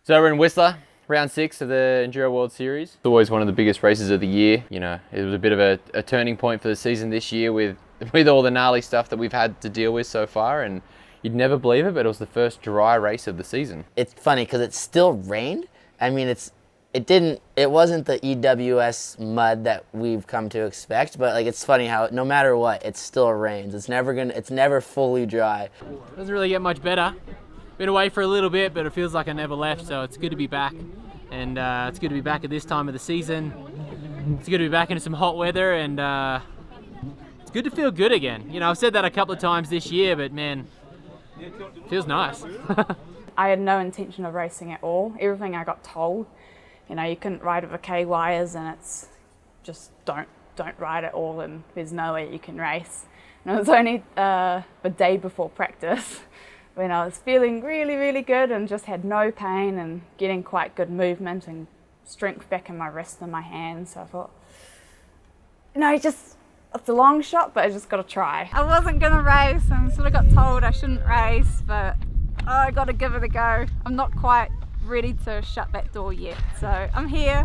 So we're in Whistler, round 6 of the Enduro World Series. It's always one of the biggest races of the year. You know, it was a bit of a turning point for the season this year with all the gnarly stuff that we've had to deal with so far, and you'd never believe it, but it was the first dry race of the season. It's funny because it still rained. I mean, it wasn't the EWS mud that we've come to expect, but like it's funny how no matter what, it still rains. It's never fully dry. Doesn't really get much better. Been away for a little bit, but it feels like I never left, so it's good to be back. And it's good to be back at this time of the season. It's good to be back into some hot weather, and it's good to feel good again. You know, I've said that a couple of times this year, but man, it feels nice. I had no intention of racing at all. Everything I got told, you know, you couldn't ride with Mckay wires, and it's just don't ride at all, and there's no way you can race. And it was only the day before practice when I was feeling really, really good and just had no pain and getting quite good movement and strength back in my wrist and my hands. So I thought, you know, it's a long shot, but I just got to try. I wasn't going to race and sort of got told I shouldn't race, but I got to give it a go. I'm not quite ready to shut that door yet. So I'm here.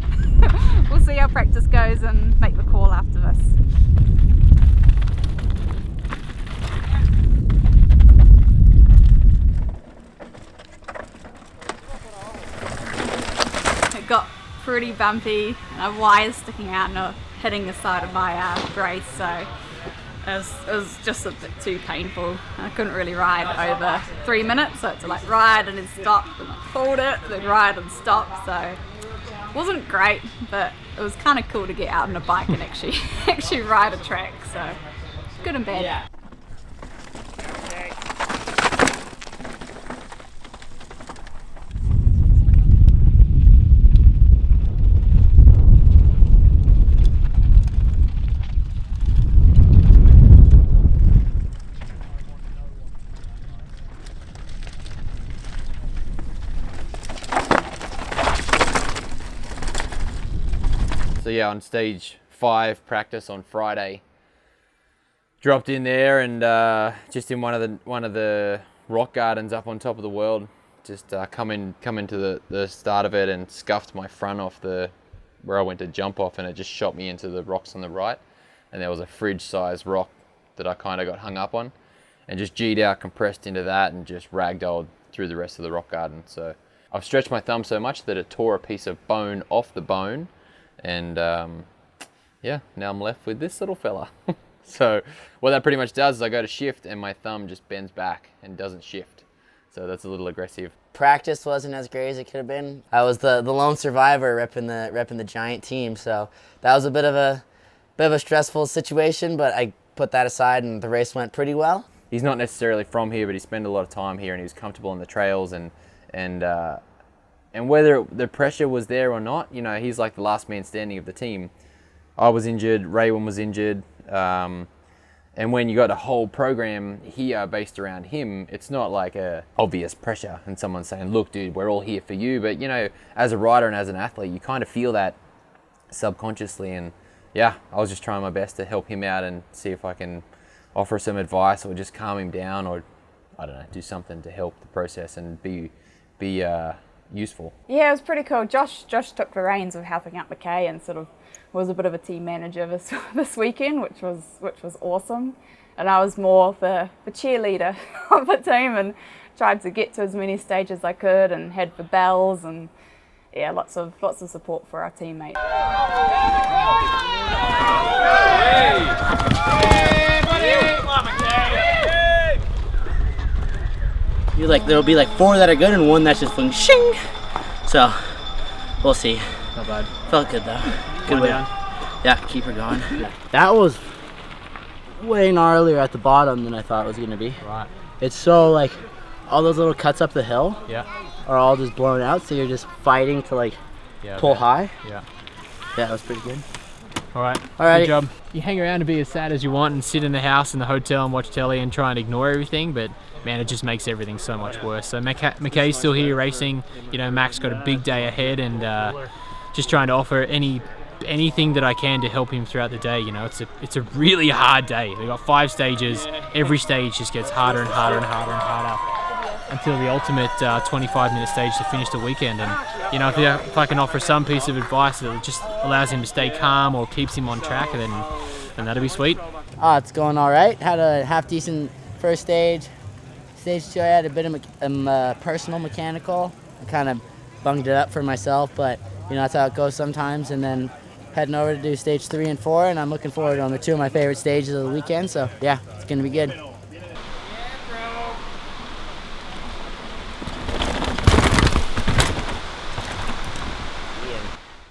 We'll see how practice goes and make the call after this. It got pretty bumpy and I have wires sticking out and hitting the side of my brace, so it was just a bit too painful. I couldn't really ride over 3 minutes, so I had to like ride and then stop and I pulled it, then ride and stop, so it wasn't great, but it was kind of cool to get out on a bike and actually ride a track, so good and bad. Yeah. So yeah, on stage 5 practice on Friday, dropped in there and just in one of the rock gardens up on top of the world, just come into the start of it and scuffed my front off where I went to jump off, and it just shot me into the rocks on the right, and there was a fridge-sized rock that I kind of got hung up on, and just G'd out, compressed into that, and just ragdolled through the rest of the rock garden. So I've stretched my thumb so much that it tore a piece of bone off the bone. And yeah, now I'm left with this little fella. So what that pretty much does is I go to shift and my thumb just bends back and doesn't shift. So that's a little aggressive. Practice wasn't as great as it could have been. I was the lone survivor repping the giant team, so that was a bit of a stressful situation, but I put that aside and the race went pretty well. He's not necessarily from here, but he spent a lot of time here and he was comfortable on the trails, and whether the pressure was there or not, you know, he's like the last man standing of the team. I was injured, Raywin was injured, and when you got a whole program here based around him, it's not like a obvious pressure and someone saying, look, dude, we're all here for you. But, you know, as a rider and as an athlete, you kind of feel that subconsciously. And yeah, I was just trying my best to help him out and see if I can offer some advice or just calm him down, or, I don't know, do something to help the process and be useful. Yeah, it was pretty cool. Josh took the reins of helping out Mckay and sort of was a bit of a team manager this weekend, which was awesome. And I was more the cheerleader of the team and tried to get to as many stages as I could and had the bells and yeah, lots of support for our teammates. You're like, there'll be like 4 that are good and 1 that's just going shing. So we'll see. Not bad. Felt good though. Good One down. Yeah, keep her going. That was way gnarlier at the bottom than I thought it was gonna be. Right. It's so like all those little cuts up the hill are all just blown out, so you're just fighting to like pull high. Yeah. Yeah, that was pretty good. Alright. Alrighty. Good job. You hang around and be as sad as you want and sit in the house in the hotel and watch telly and try and ignore everything, but man, it just makes everything so much worse. So Mckay's still here racing. You know, Mac's got a big day ahead, and just trying to offer anything that I can to help him throughout the day. You know, it's a really hard day. We've got 5 stages. Every stage just gets harder and harder and harder and harder. until the ultimate 25-minute stage to finish the weekend. And you know, if I can offer some piece of advice that just allows him to stay calm or keeps him on track, then that'd be sweet. Oh, it's going all right. Had a half decent first stage. Stage 2, I had a bit of personal mechanical. I kind of bunged it up for myself, but you know, that's how it goes sometimes. And then heading over to do stage 3 and 4, and I'm looking forward on the 2 of my favorite stages of the weekend. So yeah, it's gonna be good.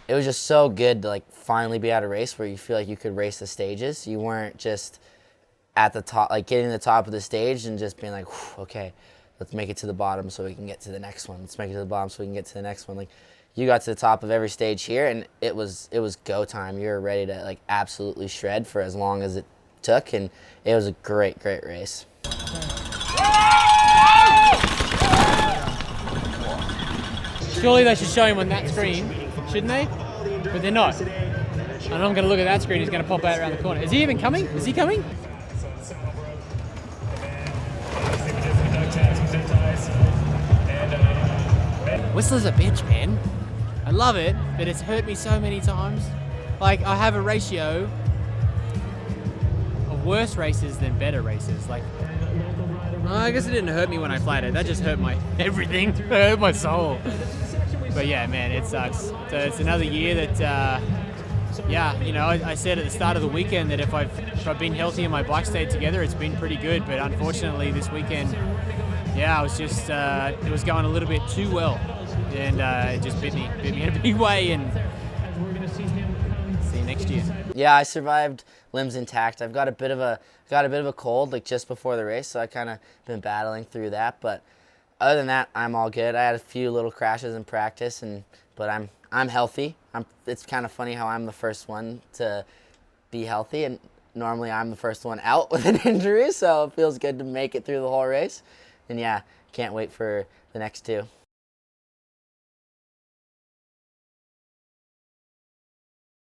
It was just so good to like finally be at a race where you feel like you could race the stages. You weren't just at the top, like getting to the top of the stage and just being like, okay, let's make it to the bottom so we can get to the next one. Let's make it to the bottom so we can get to the next one. Like, you got to the top of every stage here, and it was go time. You were ready to like absolutely shred for as long as it took, and it was a great race. Surely they should show him on that screen, shouldn't they? But they're not. And I'm going to look at that screen, he's going to pop out around the corner. Is he even coming? Is he coming? Whistler's a bitch, man. I love it, but it's hurt me so many times. Like, I have a ratio of worse races than better races. Like, I guess it didn't hurt me when I played it. That just hurt my everything. It hurt my soul. But yeah, man, it sucks. So it's another year that, yeah, you know, I said at the start of the weekend that if I've been healthy and my bike stayed together, it's been pretty good. But unfortunately, this weekend, yeah, I was just, it was going a little bit too well. And it just bit me in a big way, and see you next year. Yeah, I survived, limbs intact. I've got a bit of a cold like just before the race, so I kind of been battling through that. But other than that, I'm all good. I had a few little crashes in practice, but I'm healthy. It's kind of funny how I'm the first one to be healthy, and normally I'm the first one out with an injury, so it feels good to make it through the whole race. And yeah, can't wait for the next 2.